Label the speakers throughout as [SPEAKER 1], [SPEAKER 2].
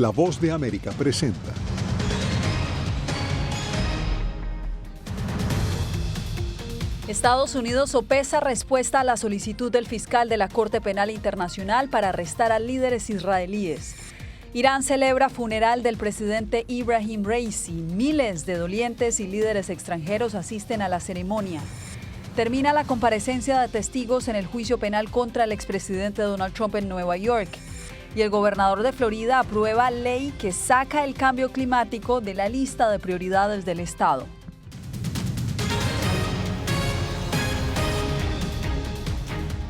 [SPEAKER 1] La Voz de América presenta.
[SPEAKER 2] Estados Unidos sopesa respuesta a la solicitud del fiscal de la Corte Penal Internacional para arrestar a líderes israelíes. Irán celebra funeral del presidente Ibrahim Raisi. Miles de dolientes y líderes extranjeros asisten a la ceremonia. Termina la comparecencia de testigos en el juicio penal contra el expresidente Donald Trump en Nueva York. Y el gobernador de Florida aprueba ley que saca el cambio climático de la lista de prioridades del estado.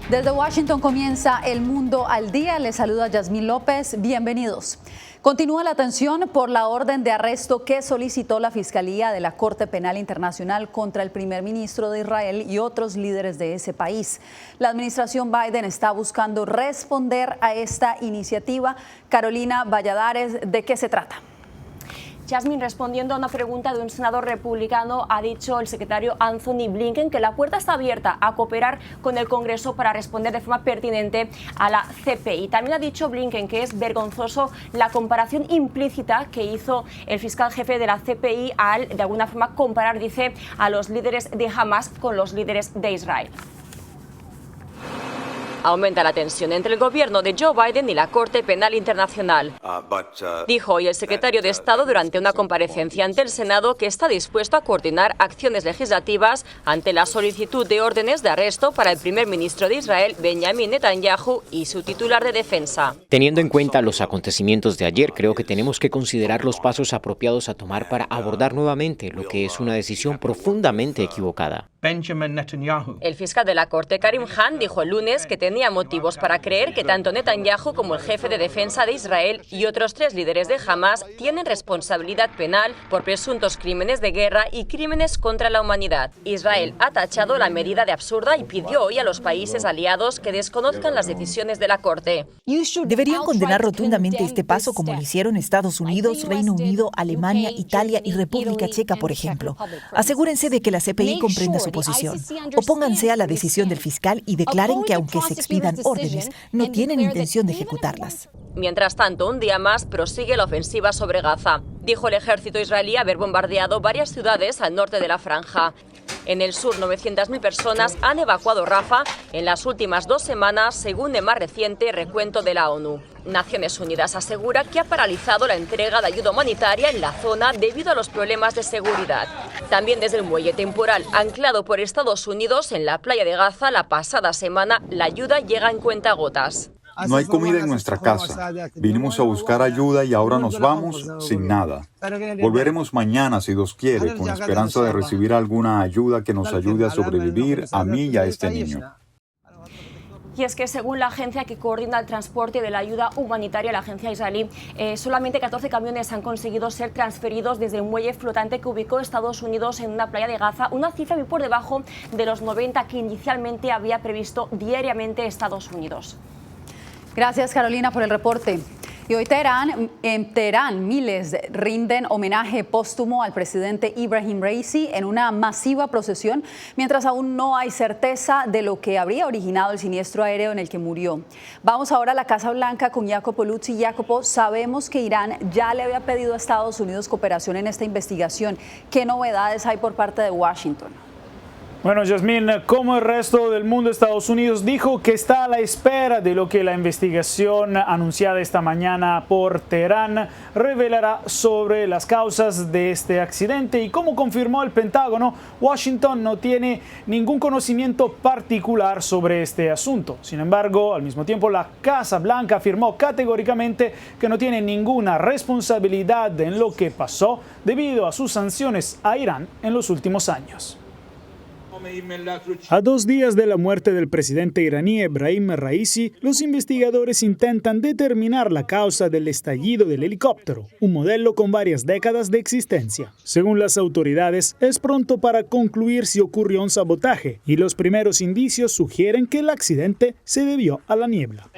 [SPEAKER 2] Desde Washington comienza El Mundo al Día. Les saluda Yasmín López. Bienvenidos. Continúa la tensión por la orden de arresto que solicitó la Fiscalía de la Corte Penal Internacional contra el primer ministro de Israel y otros líderes de ese país. La administración Biden está buscando responder a esta iniciativa. Carolina Valladares, ¿de qué se trata?
[SPEAKER 3] Yasmín, respondiendo a una pregunta de un senador republicano, ha dicho el secretario Anthony Blinken que la puerta está abierta a cooperar con el Congreso para responder de forma pertinente a la CPI. También ha dicho Blinken que es vergonzoso la comparación implícita que hizo el fiscal jefe de la CPI al, de alguna forma, comparar, dice, a los líderes de Hamas con los líderes de Israel. Aumenta la tensión entre el gobierno de Joe Biden y la Corte Penal Internacional. Dijo hoy el secretario de Estado durante una comparecencia ante el Senado que está dispuesto a coordinar acciones legislativas ante la solicitud de órdenes de arresto para el primer ministro de Israel, Benjamin Netanyahu, y su titular de defensa.
[SPEAKER 4] Teniendo en cuenta los acontecimientos de ayer, creo que tenemos que considerar los pasos apropiados a tomar para abordar nuevamente lo que es una decisión profundamente equivocada.
[SPEAKER 3] El fiscal de la Corte, Karim Khan, dijo el lunes que tenía motivos para creer que tanto Netanyahu como el jefe de defensa de Israel y otros 3 líderes de Hamas tienen responsabilidad penal por presuntos crímenes de guerra y crímenes contra la humanidad. Israel ha tachado la medida de absurda y pidió hoy a los países aliados que desconozcan las decisiones de la Corte.
[SPEAKER 5] Deberían condenar rotundamente este paso como lo hicieron Estados Unidos, Reino Unido, Alemania, Italia y República Checa, por ejemplo. Asegúrense de que la CPI comprenda su posición. Opónganse a la decisión del fiscal y declaren que aunque se expidan órdenes, no tienen intención de ejecutarlas.
[SPEAKER 3] Mientras tanto, un día más prosigue la ofensiva sobre Gaza. Dijo el ejército israelí haber bombardeado varias ciudades al norte de la franja. En el sur, 900.000 personas han evacuado Rafah en las últimas 2 semanas, según el más reciente recuento de la ONU. Naciones Unidas asegura que ha paralizado la entrega de ayuda humanitaria en la zona debido a los problemas de seguridad. También desde el muelle temporal anclado por Estados Unidos en la playa de Gaza la pasada semana, la ayuda llega en cuentagotas.
[SPEAKER 6] No hay comida en nuestra casa. Vinimos a buscar ayuda y ahora nos vamos sin nada. Volveremos mañana, si Dios quiere, con esperanza de recibir alguna ayuda que nos ayude a sobrevivir a mí y a este niño.
[SPEAKER 3] Y es que según la agencia que coordina el transporte de la ayuda humanitaria, la agencia israelí, solamente 14 camiones han conseguido ser transferidos desde el muelle flotante que ubicó Estados Unidos en una playa de Gaza, una cifra muy por debajo de los 90 que inicialmente había previsto diariamente Estados Unidos.
[SPEAKER 2] Gracias, Carolina, por el reporte. Y hoy en Teherán, miles rinden homenaje póstumo al presidente Ibrahim Raisi en una masiva procesión, mientras aún no hay certeza de lo que habría originado el siniestro aéreo en el que murió. Vamos ahora a la Casa Blanca con Jacopo Luzzi. Jacopo, sabemos que Irán ya le había pedido a Estados Unidos cooperación en esta investigación. ¿Qué novedades hay por parte de Washington?
[SPEAKER 7] Bueno, Yasmín, como el resto del mundo, Estados Unidos dijo que está a la espera de lo que la investigación anunciada esta mañana por Teherán revelará sobre las causas de este accidente. Y como confirmó el Pentágono, Washington no tiene ningún conocimiento particular sobre este asunto. Sin embargo, al mismo tiempo, la Casa Blanca afirmó categóricamente que no tiene ninguna responsabilidad en lo que pasó debido a sus sanciones a Irán en los últimos años. A 2 días de la muerte del presidente iraní Ebrahim Raisi, los investigadores intentan determinar la causa del estallido del helicóptero, un modelo con varias décadas de existencia. Según las autoridades, es pronto para concluir si ocurrió un sabotaje, y los primeros indicios sugieren que el accidente se debió a la niebla.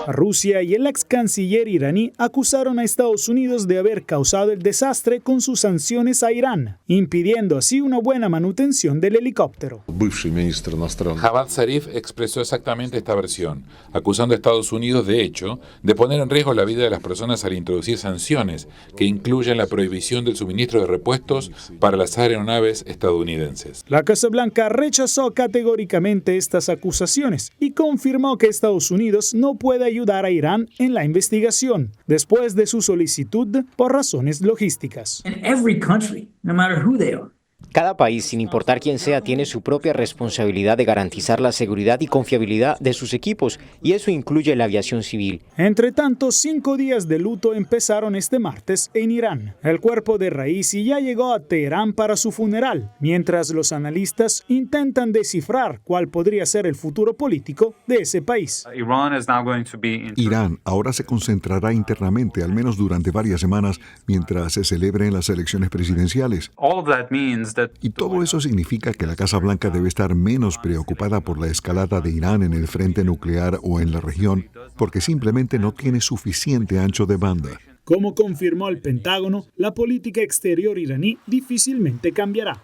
[SPEAKER 7] Rusia y el ex canciller iraní acusaron a Estados Unidos de haber causado el desastre con sus sanciones a Irán, impidiendo así una buena la manutención del helicóptero.
[SPEAKER 8] Javad Zarif expresó exactamente esta versión, acusando a Estados Unidos, de hecho, de poner en riesgo la vida de las personas al introducir sanciones que incluyen la prohibición del suministro de repuestos para las aeronaves estadounidenses.
[SPEAKER 7] La Casa Blanca rechazó categóricamente estas acusaciones y confirmó que Estados Unidos no puede ayudar a Irán en la investigación, después de su solicitud por razones logísticas.
[SPEAKER 4] Cada país, sin importar quién sea, tiene su propia responsabilidad de garantizar la seguridad y confiabilidad de sus equipos, y eso incluye la aviación civil.
[SPEAKER 7] Entre tanto, 5 días de luto empezaron este martes en Irán. El cuerpo de Raisi ya llegó a Teherán para su funeral, mientras los analistas intentan descifrar cuál podría ser el futuro político de ese país.
[SPEAKER 1] Irán ahora se concentrará internamente, al menos durante varias semanas, mientras se celebren las elecciones presidenciales. Y todo eso significa que la Casa Blanca debe estar menos preocupada por la escalada de Irán en el frente nuclear o en la región, porque simplemente no tiene suficiente ancho de banda.
[SPEAKER 7] Como confirmó el Pentágono, la política exterior iraní difícilmente cambiará.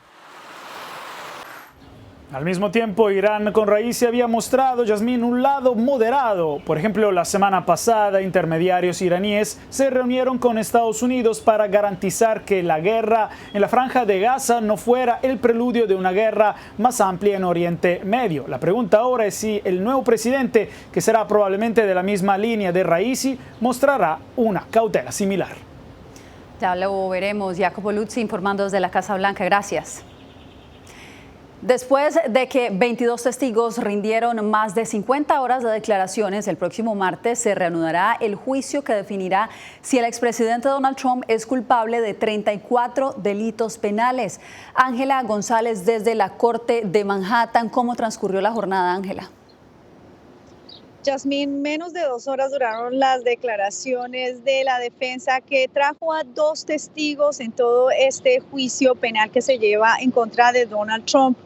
[SPEAKER 7] Al mismo tiempo, Irán con Raisi había mostrado, Yasmín, un lado moderado. Por ejemplo, la semana pasada, intermediarios iraníes se reunieron con Estados Unidos para garantizar que la guerra en la Franja de Gaza no fuera el preludio de una guerra más amplia en Oriente Medio. La pregunta ahora es si el nuevo presidente, que será probablemente de la misma línea de Raisi, mostrará una cautela similar.
[SPEAKER 2] Ya lo veremos. Jacopo Luzzi informando desde la Casa Blanca. Gracias. Después de que 22 testigos rindieron más de 50 horas de declaraciones, el próximo martes se reanudará el juicio que definirá si el expresidente Donald Trump es culpable de 34 delitos penales. Ángela González desde la Corte de Manhattan. ¿Cómo transcurrió la jornada, Ángela?
[SPEAKER 9] Yasmín, menos de 2 horas duraron las declaraciones de la defensa, que trajo a 2 testigos en todo este juicio penal que se lleva en contra de Donald Trump.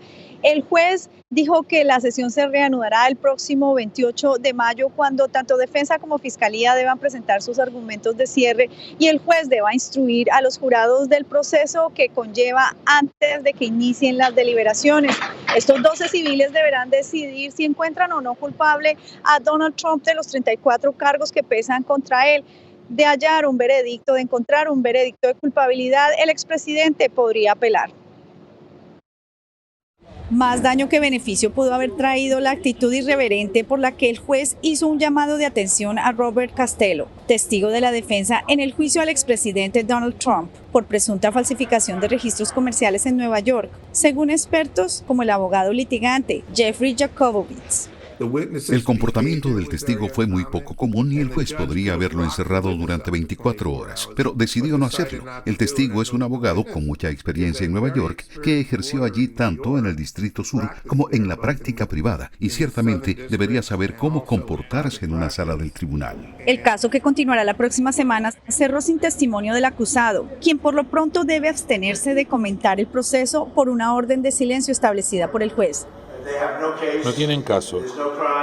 [SPEAKER 9] El juez dijo que la sesión se reanudará el próximo 28 de mayo, cuando tanto defensa como fiscalía deban presentar sus argumentos de cierre y el juez deba instruir a los jurados del proceso que conlleva antes de que inicien las deliberaciones. Estos 12 civiles deberán decidir si encuentran o no culpable a Donald Trump de los 34 cargos que pesan contra él. De encontrar un veredicto de culpabilidad, el expresidente podría apelar. Más daño que beneficio pudo haber traído la actitud irreverente por la que el juez hizo un llamado de atención a Robert Castello, testigo de la defensa en el juicio al expresidente Donald Trump por presunta falsificación de registros comerciales en Nueva York, según expertos como el abogado litigante Jeffrey Jacobowitz.
[SPEAKER 10] El comportamiento del testigo fue muy poco común y el juez podría haberlo encerrado durante 24 horas, pero decidió no hacerlo. El testigo es un abogado con mucha experiencia en Nueva York que ejerció allí tanto en el Distrito Sur como en la práctica privada y ciertamente debería saber cómo comportarse en una sala del tribunal.
[SPEAKER 9] El caso, que continuará la próxima semana, cerró sin testimonio del acusado, quien por lo pronto debe abstenerse de comentar el proceso por una orden de silencio establecida por el juez.
[SPEAKER 8] No tienen caso,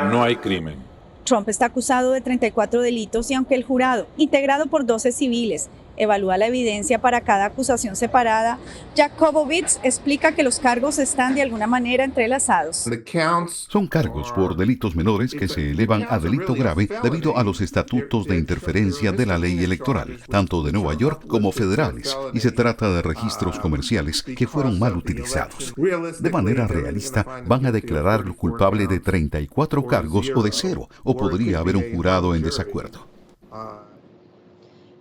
[SPEAKER 8] no hay crimen.
[SPEAKER 9] Trump está acusado de 34 delitos y aunque el jurado, integrado por 12 civiles, evalúa la evidencia para cada acusación separada, Jacobowitz explica que los cargos están de alguna manera entrelazados.
[SPEAKER 10] Son cargos por delitos menores que se elevan a delito grave debido a los estatutos de interferencia de la ley electoral, tanto de Nueva York como federales, y se trata de registros comerciales que fueron mal utilizados. De manera realista, van a declararlo culpable de 34 cargos o de 0, o podría haber un jurado en desacuerdo.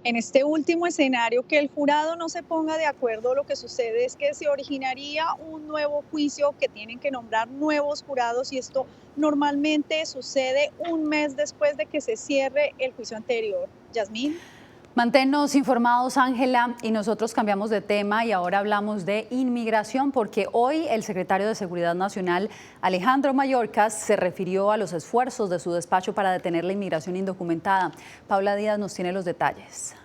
[SPEAKER 9] En este último escenario, que el jurado no se ponga de acuerdo, lo que sucede es que se originaría un nuevo juicio, que tienen que nombrar nuevos jurados, y esto normalmente sucede un mes después de que se cierre el juicio anterior. Yasmín.
[SPEAKER 2] Manténnos informados, Ángela, y nosotros cambiamos de tema y ahora hablamos de inmigración, porque hoy el secretario de Seguridad Nacional, Alejandro Mayorkas, se refirió a los esfuerzos de su despacho para detener la inmigración indocumentada. Paula Díaz nos tiene los detalles.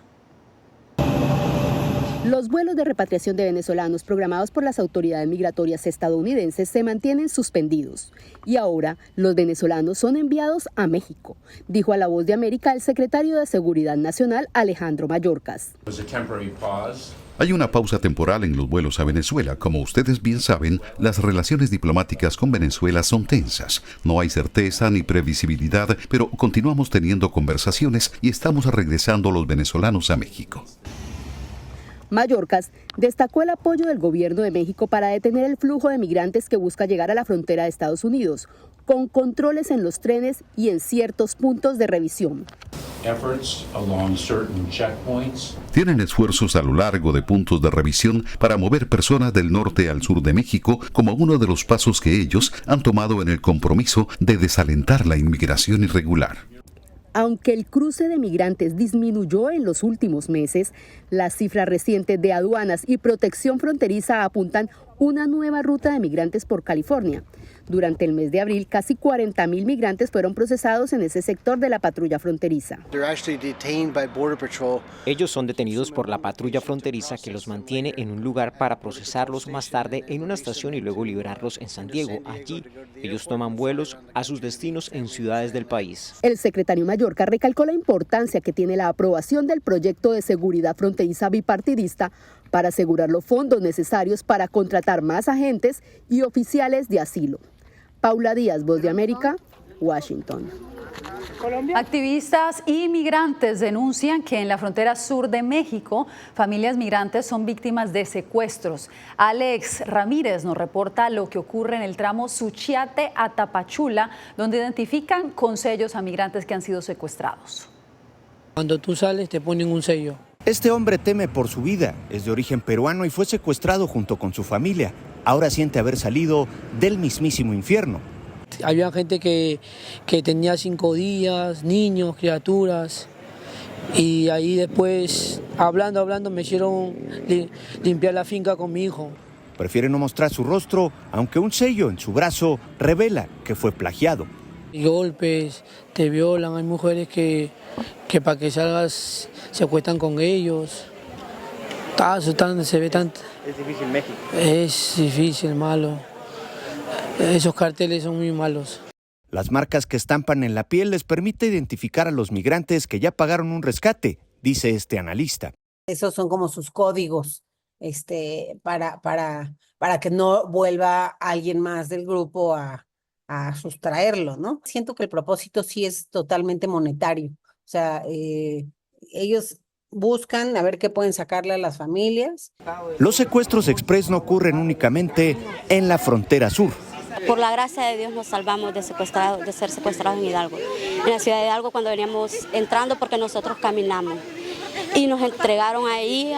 [SPEAKER 11] Los vuelos de repatriación de venezolanos programados por las autoridades migratorias estadounidenses se mantienen suspendidos y ahora los venezolanos son enviados a México, dijo a La Voz de América el secretario de Seguridad Nacional Alejandro Mayorkas.
[SPEAKER 10] Hay una pausa temporal en los vuelos a Venezuela. Como ustedes bien saben, las relaciones diplomáticas con Venezuela son tensas. No hay certeza ni previsibilidad, pero continuamos teniendo conversaciones y estamos regresando los venezolanos a México.
[SPEAKER 11] Mayorkas destacó el apoyo del gobierno de México para detener el flujo de migrantes que busca llegar a la frontera de Estados Unidos, con controles en los trenes y en ciertos puntos de revisión.
[SPEAKER 10] Tienen esfuerzos a lo largo de puntos de revisión para mover personas del norte al sur de México como uno de los pasos que ellos han tomado en el compromiso de desalentar la inmigración irregular.
[SPEAKER 11] Aunque el cruce de migrantes disminuyó en los últimos meses, las cifras recientes de aduanas y protección fronteriza apuntan una nueva ruta de migrantes por California. Durante el mes de abril, casi 40,000 migrantes fueron procesados en ese sector de la patrulla fronteriza.
[SPEAKER 4] Ellos son detenidos por la patrulla fronteriza que los mantiene en un lugar para procesarlos más tarde en una estación y luego liberarlos en San Diego. Allí, ellos toman vuelos a sus destinos en ciudades del país.
[SPEAKER 11] El secretario Mayorkas recalcó la importancia que tiene la aprobación del proyecto de seguridad fronteriza bipartidista para asegurar los fondos necesarios para contratar más agentes y oficiales de asilo. Paula Díaz, Voz de América, Washington.
[SPEAKER 2] Activistas y migrantes denuncian que en la frontera sur de México, familias migrantes son víctimas de secuestros. Alex Ramírez nos reporta lo que ocurre en el tramo Suchiate a Tapachula, donde identifican con sellos a migrantes que han sido secuestrados.
[SPEAKER 12] Cuando tú sales te ponen un sello.
[SPEAKER 13] Este hombre teme por su vida, es de origen peruano y fue secuestrado junto con su familia. Ahora siente haber salido del mismísimo infierno.
[SPEAKER 12] Había gente que tenía 5 días, niños, criaturas, y ahí después, hablando, me hicieron limpiar la finca con mi hijo.
[SPEAKER 13] Prefiere no mostrar su rostro, aunque un sello en su brazo revela que fue plagiado.
[SPEAKER 12] Y golpes, te violan, hay mujeres que para que salgas se acuestan con ellos. Se ve tanto.
[SPEAKER 13] ¿Es difícil México?
[SPEAKER 12] Es difícil, malo. Esos carteles son muy malos.
[SPEAKER 13] Las marcas que estampan en la piel les permite identificar a los migrantes que ya pagaron un rescate, dice este analista.
[SPEAKER 14] Esos son como sus códigos para que no vuelva alguien más del grupo a sustraerlo, ¿no? Siento que el propósito sí es totalmente monetario. O sea, ellos buscan a ver qué pueden sacarle a las familias.
[SPEAKER 13] Los secuestros express no ocurren únicamente en la frontera sur.
[SPEAKER 15] Por la gracia de Dios nos salvamos de ser secuestrados en Hidalgo. En la ciudad de Hidalgo cuando veníamos entrando porque nosotros caminamos y nos entregaron ahí,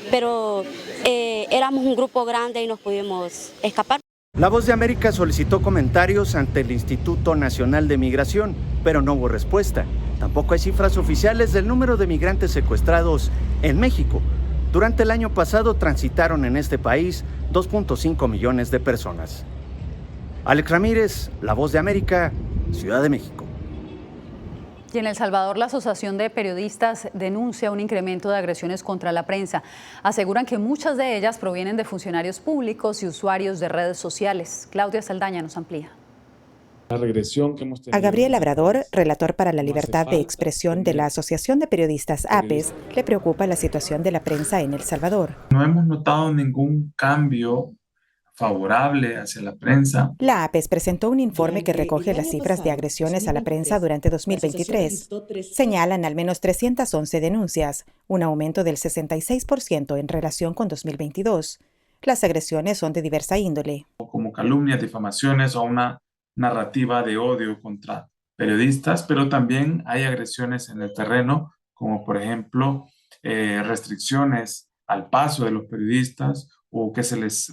[SPEAKER 15] pero éramos un grupo grande y nos pudimos escapar.
[SPEAKER 13] La Voz de América solicitó comentarios ante el Instituto Nacional de Migración, pero no hubo respuesta. Tampoco hay cifras oficiales del número de migrantes secuestrados en México. Durante el año pasado transitaron en este país 2.5 millones de personas. Alex Ramírez, La Voz de América, Ciudad de México.
[SPEAKER 2] Y en El Salvador, la Asociación de Periodistas denuncia un incremento de agresiones contra la prensa. Aseguran que muchas de ellas provienen de funcionarios públicos y usuarios de redes sociales. Claudia Saldaña nos amplía.
[SPEAKER 16] La regresión que hemos tenido.
[SPEAKER 17] A Gabriel Labrador, relator para la libertad de expresión de la Asociación de Periodistas APES, le preocupa la situación de la prensa en El Salvador.
[SPEAKER 16] No hemos notado ningún cambio favorable hacia la prensa.
[SPEAKER 17] La APES presentó un informe que recoge las cifras de agresiones a la prensa durante 2023. Señalan al menos 311 denuncias, un aumento del 66% en relación con 2022. Las agresiones son de diversa índole.
[SPEAKER 16] Como calumnias, difamaciones o una narrativa de odio contra periodistas, pero también hay agresiones en el terreno, como por ejemplo restricciones al paso de los periodistas o que se les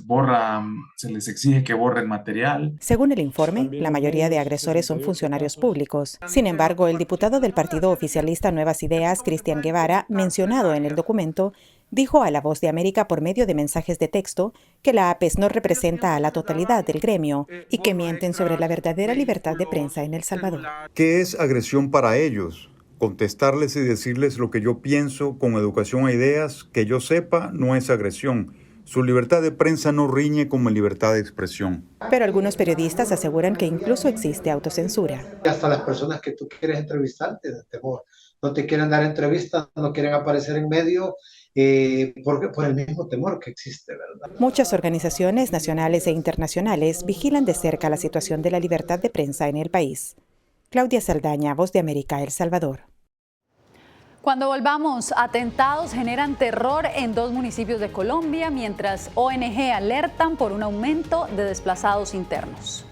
[SPEAKER 16] exige que borren material.
[SPEAKER 17] Según el informe, la mayoría de agresores son funcionarios públicos. Sin embargo, el diputado del partido oficialista Nuevas Ideas, Cristian Guevara, mencionado en el documento, dijo a La Voz de América por medio de mensajes de texto que la APES no representa a la totalidad del gremio y que mienten sobre la verdadera libertad de prensa en El Salvador.
[SPEAKER 6] ¿Qué es agresión para ellos? Contestarles y decirles lo que yo pienso con educación a ideas que yo sepa no es agresión. Su libertad de prensa no riñe con mi libertad de expresión.
[SPEAKER 17] Pero algunos periodistas aseguran que incluso existe autocensura.
[SPEAKER 18] Hasta las personas que tú quieres entrevistar te dan temor. No te quieren dar entrevistas, no quieren aparecer en medio, por el mismo temor que existe, ¿verdad?
[SPEAKER 17] Muchas organizaciones nacionales e internacionales vigilan de cerca la situación de la libertad de prensa en el país. Claudia Saldaña, Voz de América, El Salvador.
[SPEAKER 2] Cuando volvamos, atentados generan terror en 2 municipios de Colombia, mientras ONG alertan por un aumento de desplazados internos.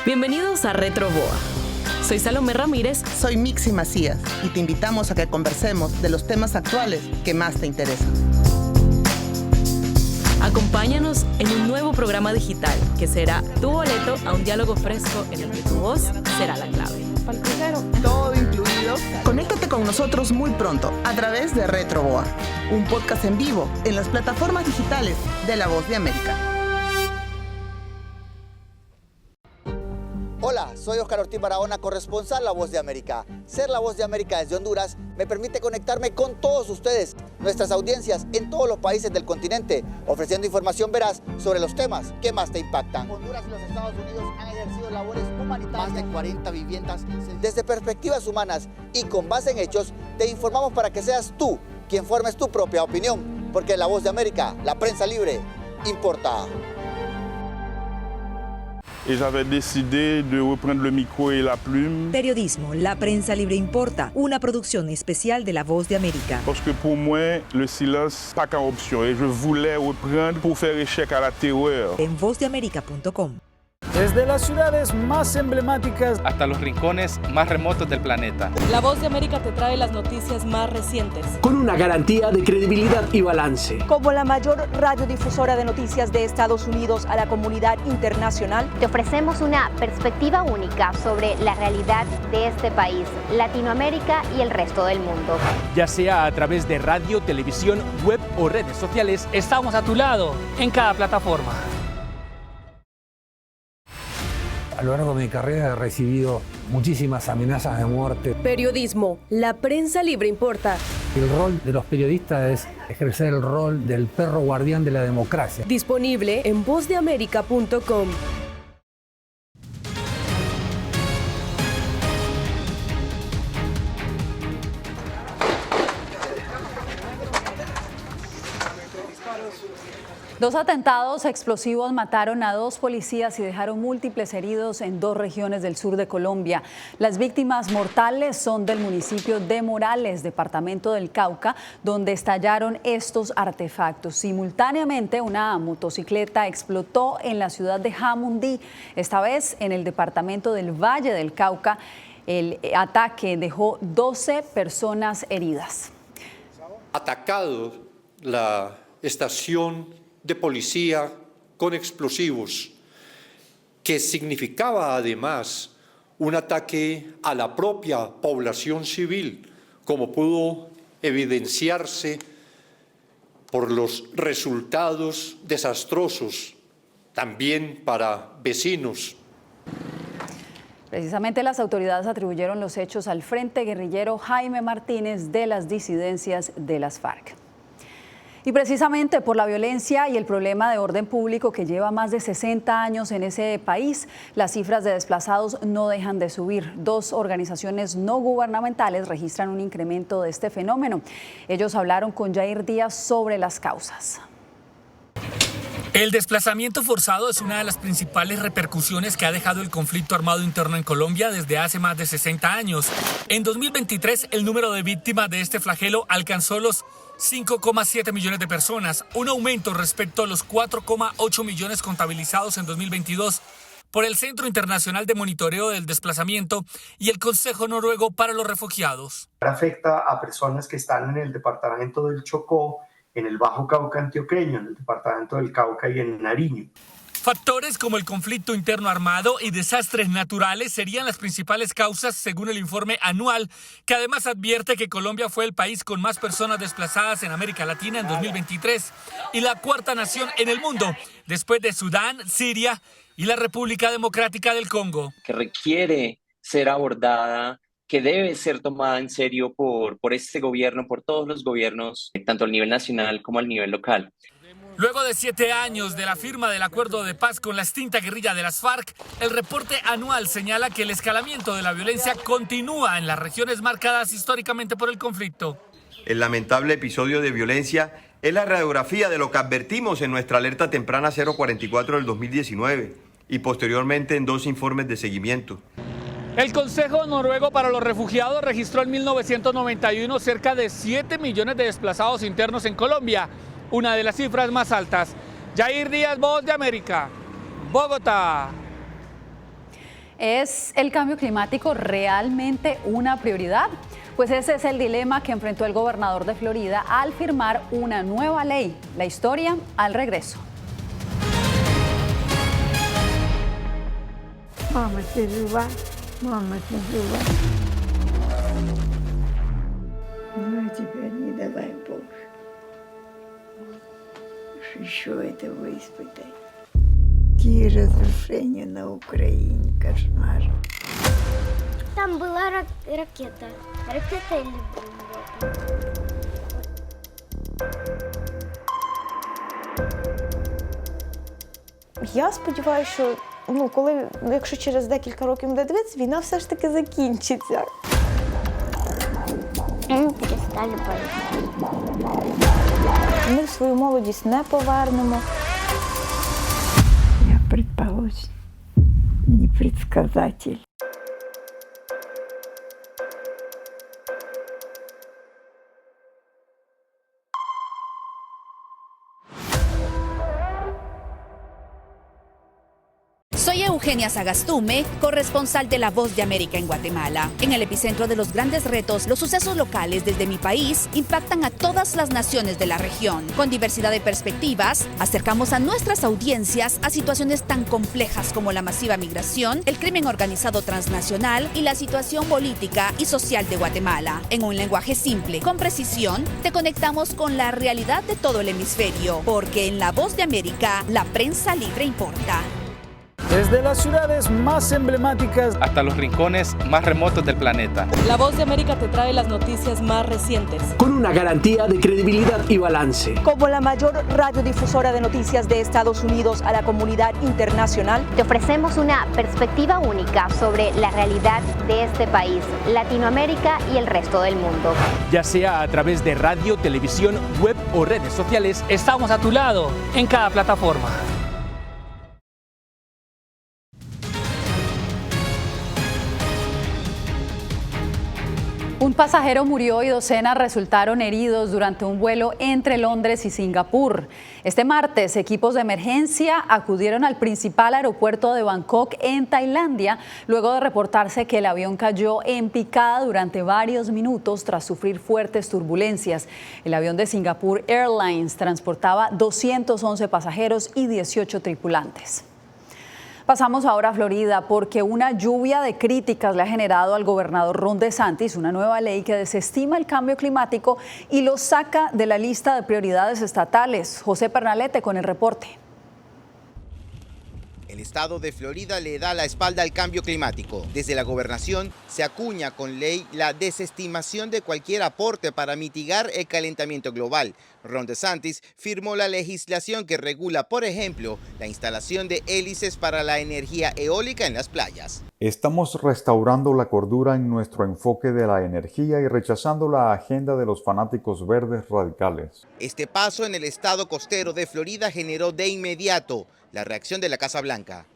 [SPEAKER 19] Bienvenidos a Retroboa. Soy Salomé Ramírez.
[SPEAKER 20] Soy Mixi Macías y te invitamos a que conversemos de los temas actuales que más te interesan.
[SPEAKER 19] Acompáñanos en un nuevo programa digital que será tu boleto a un diálogo fresco en el que tu voz será la clave.
[SPEAKER 20] Todo incluido. Conéctate con nosotros muy pronto a través de Retroboa, un podcast en vivo en las plataformas digitales de La Voz de América.
[SPEAKER 21] Hola, soy Oscar Ortiz Barahona, corresponsal La Voz de América. Ser La Voz de América desde Honduras me permite conectarme con todos ustedes, nuestras audiencias en todos los países del continente, ofreciendo información veraz sobre los temas que más te impactan. Honduras y los Estados Unidos han ejercido labores humanitarias. Más de 40 viviendas. Desde perspectivas humanas y con base en hechos, te informamos para que seas tú quien formes tu propia opinión, porque La Voz de América, la prensa libre, importa.
[SPEAKER 22] Et j'avais décidé de reprendre le micro et la plume.
[SPEAKER 23] Periodismo, la prensa libre importa, una producción especial de La Voz de América.
[SPEAKER 22] Parce que pour moi, le silence pas qu'une option et je voulais reprendre pour faire échec à la terreur.
[SPEAKER 23] En vozdeamerica.com.
[SPEAKER 7] Desde las ciudades más emblemáticas
[SPEAKER 24] hasta los rincones más remotos del planeta.
[SPEAKER 19] La Voz de América te trae las noticias más recientes.
[SPEAKER 25] Con una garantía de credibilidad y balance.
[SPEAKER 26] Como la mayor radiodifusora de noticias de Estados Unidos a la comunidad internacional,
[SPEAKER 27] te ofrecemos una perspectiva única sobre la realidad de este país, Latinoamérica y el resto del mundo.
[SPEAKER 25] Ya sea a través de radio, televisión, web o redes sociales,
[SPEAKER 28] estamos a tu lado en cada plataforma.
[SPEAKER 29] A lo largo de mi carrera he recibido muchísimas amenazas de muerte.
[SPEAKER 19] Periodismo, la prensa libre importa.
[SPEAKER 29] El rol de los periodistas es ejercer el rol del perro guardián de la democracia.
[SPEAKER 19] Disponible en vozdeamerica.com.
[SPEAKER 2] Dos atentados explosivos mataron a 2 policías y dejaron múltiples heridos en 2 regiones del sur de Colombia. Las víctimas mortales son del municipio de Morales, departamento del Cauca, donde estallaron estos artefactos. Simultáneamente, una motocicleta explotó en la ciudad de Jamundí, esta vez en el departamento del Valle del Cauca. El ataque dejó 12 personas heridas.
[SPEAKER 30] Atacado la estación de policía con explosivos, que significaba además un ataque a la propia población civil, como pudo evidenciarse por los resultados desastrosos también para vecinos.
[SPEAKER 2] Precisamente las autoridades atribuyeron los hechos al Frente Guerrillero Jaime Martínez de las disidencias de las FARC. Y precisamente por la violencia y el problema de orden público que lleva más de 60 años en ese país, las cifras de desplazados no dejan de subir. 2 organizaciones no gubernamentales registran un incremento de este fenómeno. Ellos hablaron con Jair Díaz sobre las causas.
[SPEAKER 31] El desplazamiento forzado es una de las principales repercusiones que ha dejado el conflicto armado interno en Colombia desde hace más de 60 años. En 2023, el número de víctimas de este flagelo alcanzó los 5,7 millones de personas, un aumento respecto a los 4,8 millones contabilizados en 2022 por el Centro Internacional de Monitoreo del Desplazamiento y el Consejo Noruego para los Refugiados.
[SPEAKER 32] Afecta a personas que están en el departamento del Chocó, en el Bajo Cauca antioqueño, en el departamento del Cauca y en Nariño.
[SPEAKER 31] Factores como el conflicto interno armado y desastres naturales serían las principales causas según el informe anual, que además advierte que Colombia fue el país con más personas desplazadas en América Latina en 2023 y la 4ª nación en el mundo, después de Sudán, Siria y la República Democrática del Congo.
[SPEAKER 1] Que requiere ser abordada, que debe ser tomada en serio por este gobierno, por todos los gobiernos, tanto al nivel nacional como al nivel local.
[SPEAKER 31] Luego de 7 años de la firma del acuerdo de paz con la extinta guerrilla de las FARC, el reporte anual señala que el escalamiento de la violencia continúa en las regiones marcadas históricamente por el conflicto.
[SPEAKER 3] El lamentable episodio de violencia es la radiografía de lo que advertimos en nuestra alerta temprana 044 del 2019 y posteriormente en 2 informes de seguimiento.
[SPEAKER 31] El Consejo Noruego para los Refugiados registró en 1991 cerca de 7 millones de desplazados internos en Colombia, una de las cifras más altas. Yair Díaz, Voz de América, Bogotá.
[SPEAKER 2] ¿Es el cambio climático realmente una prioridad? Pues ese es el dilema que enfrentó el gobernador de Florida al firmar una nueva ley. La historia al regreso.
[SPEAKER 4] Еще этого испытать. Какие разрушения на Украине, кошмар.
[SPEAKER 27] Там была ракета. Ракета или бомба?
[SPEAKER 5] Я сподіваюся, що якщо через декілька років буде дивитися, війна все ж таки закінчиться.
[SPEAKER 27] Ми перестали боятися.
[SPEAKER 5] Ми свою молодість не повернемо.
[SPEAKER 4] Я предположим, не предсказатель.
[SPEAKER 8] Soy Eugenia Sagastume, corresponsal de La Voz de América en Guatemala. En el epicentro de los grandes retos, los sucesos locales desde mi país impactan a todas las naciones de la región. Con diversidad de perspectivas, acercamos a nuestras audiencias a situaciones tan complejas como la masiva migración, el crimen organizado transnacional y la situación política y social de Guatemala. En un lenguaje simple, con precisión, te conectamos con la realidad de todo el hemisferio, porque en La Voz de América, la prensa libre importa.
[SPEAKER 7] Desde las ciudades más emblemáticas
[SPEAKER 24] hasta los rincones más remotos del planeta.
[SPEAKER 19] La Voz de América te trae las noticias más recientes.
[SPEAKER 25] Con una garantía de credibilidad y balance.
[SPEAKER 26] Como la mayor radiodifusora de noticias de Estados Unidos a la comunidad internacional,
[SPEAKER 27] te ofrecemos una perspectiva única sobre la realidad de este país, Latinoamérica y el resto del mundo.
[SPEAKER 25] Ya sea a través de radio, televisión, web o redes sociales,
[SPEAKER 28] estamos a tu lado en cada plataforma.
[SPEAKER 2] Un pasajero murió y docenas resultaron heridos durante un vuelo entre Londres y Singapur. Este martes, equipos de emergencia acudieron al principal aeropuerto de Bangkok en Tailandia, luego de reportarse que el avión cayó en picada durante varios minutos tras sufrir fuertes turbulencias. El avión de Singapore Airlines transportaba 211 pasajeros y 18 tripulantes. Pasamos ahora a Florida porque una lluvia de críticas le ha generado al gobernador Ron DeSantis una nueva ley que desestima el cambio climático y lo saca de la lista de prioridades estatales. José Pernalete con el reporte.
[SPEAKER 9] El estado de Florida le da la espalda al cambio climático. Desde la gobernación se acuña con ley la desestimación de cualquier aporte para mitigar el calentamiento global. Ron DeSantis firmó la legislación que regula, por ejemplo, la instalación de hélices para la energía eólica en las playas.
[SPEAKER 6] Estamos restaurando la cordura en nuestro enfoque de la energía y rechazando la agenda de los fanáticos verdes radicales.
[SPEAKER 9] Este paso en el estado costero de Florida generó de inmediato la reacción de la Casa Blanca.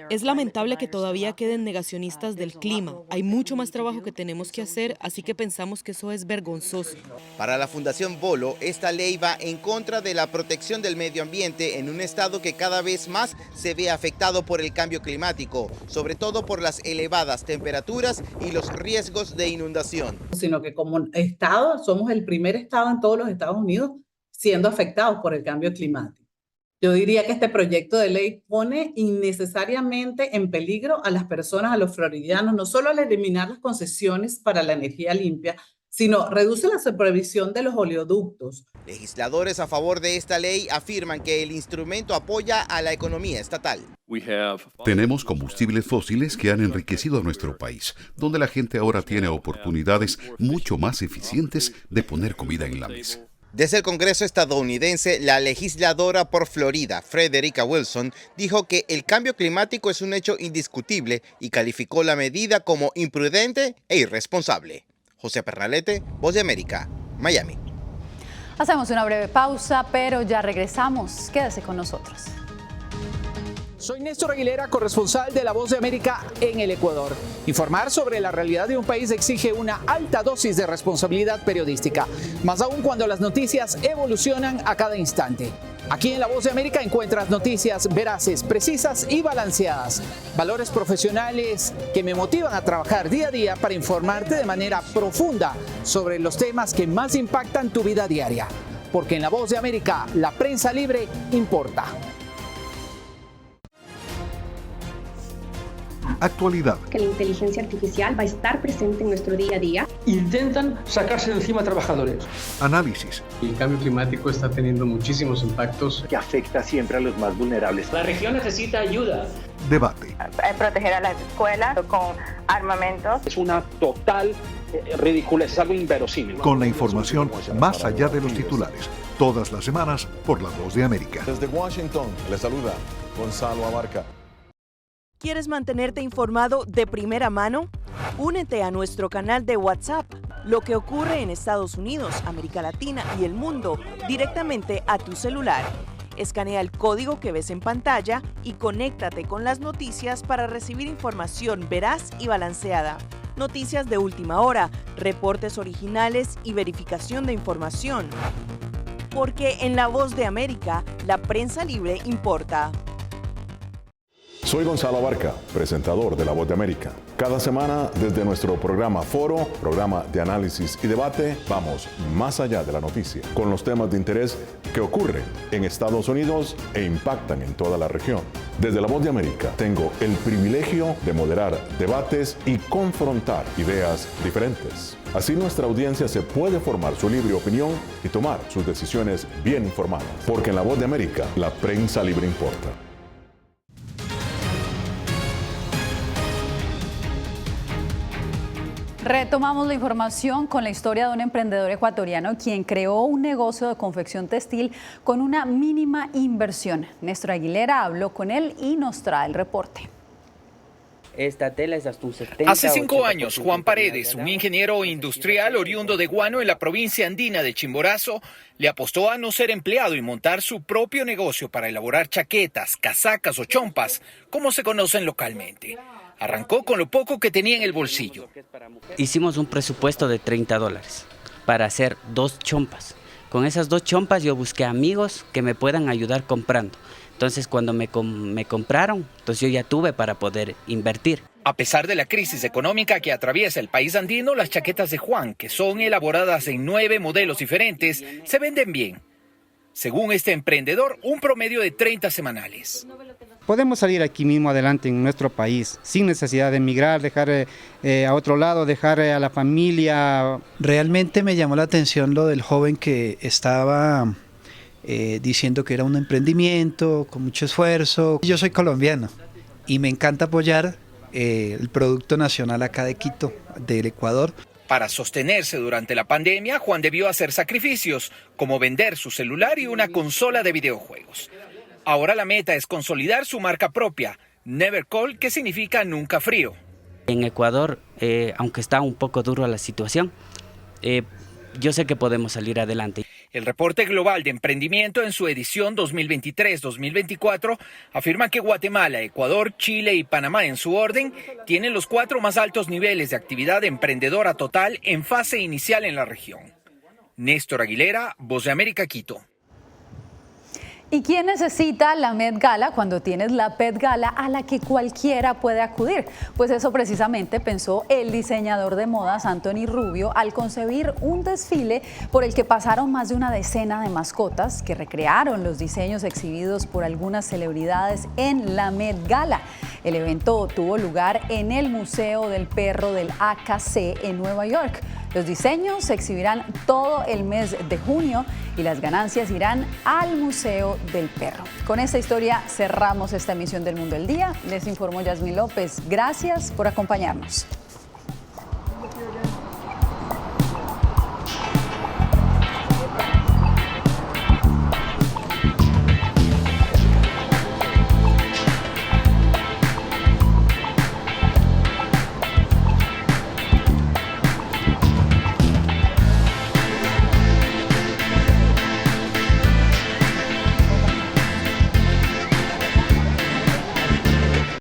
[SPEAKER 19] Es lamentable que todavía queden negacionistas del clima. Hay mucho más trabajo que tenemos que hacer, así que pensamos que eso es vergonzoso.
[SPEAKER 9] Para la Fundación Bolo, esta ley va en contra de la protección del medio ambiente en un estado que cada vez más se ve afectado por el cambio climático, sobre todo por las elevadas temperaturas y los riesgos de inundación.
[SPEAKER 10] Sino que como estado somos el primer estado en todos los Estados Unidos siendo afectados por el cambio climático. Yo diría que este proyecto de ley pone innecesariamente en peligro a las personas, a los floridianos, no solo al eliminar las concesiones para la energía limpia, sino reduce la supervisión de los oleoductos.
[SPEAKER 9] Legisladores a favor de esta ley afirman que el instrumento apoya a la economía estatal.
[SPEAKER 11] Tenemos combustibles fósiles que han enriquecido a nuestro país, donde la gente ahora tiene oportunidades mucho más eficientes de poner comida en la mesa.
[SPEAKER 9] Desde el Congreso estadounidense, la legisladora por Florida, Frederica Wilson, dijo que el cambio climático es un hecho indiscutible y calificó la medida como imprudente e irresponsable. José Pernalete, Voz de América, Miami.
[SPEAKER 2] Hacemos una breve pausa, pero ya regresamos. Quédese con nosotros.
[SPEAKER 12] Soy Néstor Aguilera, corresponsal de La Voz de América en el Ecuador. Informar sobre la realidad de un país exige una alta dosis de responsabilidad periodística, más aún cuando las noticias evolucionan a cada instante. Aquí en La Voz de América encuentras noticias veraces, precisas y balanceadas. Valores profesionales que me motivan a trabajar día a día para informarte de manera profunda sobre los temas que más impactan tu vida diaria. Porque en La Voz de América, la prensa libre importa.
[SPEAKER 13] Actualidad.
[SPEAKER 14] Que la inteligencia artificial va a estar presente en nuestro día a día.
[SPEAKER 15] Intentan sacarse de encima a trabajadores.
[SPEAKER 13] Análisis.
[SPEAKER 16] El cambio climático está teniendo muchísimos impactos
[SPEAKER 17] que afecta siempre a los más vulnerables.
[SPEAKER 18] La región necesita ayuda.
[SPEAKER 13] Debate.
[SPEAKER 20] Proteger a las escuelas con armamentos.
[SPEAKER 18] Es una total ridícula, es algo inverosímil.
[SPEAKER 13] Con la información más allá de los titulares. Todas las semanas por La Voz de América.
[SPEAKER 21] Desde Washington, le saluda Gonzalo Abarca.
[SPEAKER 26] ¿Quieres mantenerte informado de primera mano? Únete a nuestro canal de WhatsApp. Lo que ocurre en Estados Unidos, América Latina y el mundo directamente a tu celular. Escanea el código que ves en pantalla y conéctate con las noticias para recibir información veraz y balanceada. Noticias de última hora, reportes originales y verificación de información. Porque en La Voz de América, la prensa libre importa.
[SPEAKER 21] Soy Gonzalo Abarca, presentador de La Voz de América. Cada semana, desde nuestro programa Foro, programa de análisis y debate, vamos más allá de la noticia, con los temas de interés que ocurren en Estados Unidos e impactan en toda la región. Desde La Voz de América, tengo el privilegio de moderar debates y confrontar ideas diferentes. Así nuestra audiencia se puede formar su libre opinión y tomar sus decisiones bien informadas. Porque en La Voz de América, la prensa libre importa.
[SPEAKER 2] Retomamos la información con la historia de un emprendedor ecuatoriano quien creó un negocio de confección textil con una mínima inversión. Néstor Aguilera habló con él y nos trae el reporte.
[SPEAKER 22] Esta tela es hasta un 70.
[SPEAKER 23] Hace 5 años, Juan Paredes, un ingeniero industrial oriundo de Guano en la provincia andina de Chimborazo, le apostó a no ser empleado y montar su propio negocio para elaborar chaquetas, casacas o chompas, como se conocen localmente. Arrancó con lo poco que tenía en el bolsillo.
[SPEAKER 22] Hicimos un presupuesto de $30 para hacer 2 chompas. Con esas 2 chompas yo busqué amigos que me puedan ayudar comprando. Entonces cuando me compraron, entonces yo ya tuve para poder invertir.
[SPEAKER 23] A pesar de la crisis económica que atraviesa el país andino, las chaquetas de Juan, que son elaboradas en 9 modelos diferentes, se venden bien. Según este emprendedor, un promedio de 30 semanales.
[SPEAKER 33] Podemos salir aquí mismo adelante en nuestro país, sin necesidad de emigrar, dejar a otro lado, dejar a la familia.
[SPEAKER 34] Realmente me llamó la atención lo del joven que estaba diciendo que era un emprendimiento con mucho esfuerzo. Yo soy colombiano y me encanta apoyar el producto nacional acá de Quito, del Ecuador.
[SPEAKER 23] Para sostenerse durante la pandemia, Juan debió hacer sacrificios, como vender su celular y una consola de videojuegos. Ahora la meta es consolidar su marca propia, Never Cold, que significa nunca frío.
[SPEAKER 22] En Ecuador, aunque está un poco duro la situación, yo sé que podemos salir adelante.
[SPEAKER 23] El reporte global de emprendimiento en su edición 2023-2024 afirma que Guatemala, Ecuador, Chile y Panamá en su orden tienen los 4 más altos niveles de actividad emprendedora total en fase inicial en la región. Néstor Aguilera, Voz de América, Quito.
[SPEAKER 2] ¿Y quién necesita la Met Gala cuando tienes la Pet Gala a la que cualquiera puede acudir? Pues eso precisamente pensó el diseñador de modas Anthony Rubio al concebir un desfile por el que pasaron más de una decena de mascotas que recrearon los diseños exhibidos por algunas celebridades en la Met Gala. El evento tuvo lugar en el Museo del Perro del AKC en Nueva York. Los diseños se exhibirán todo el mes de junio y las ganancias irán al Museo del Perro. Con esta historia cerramos esta emisión del Mundo del Día. Les informó Yasmín López. Gracias por acompañarnos.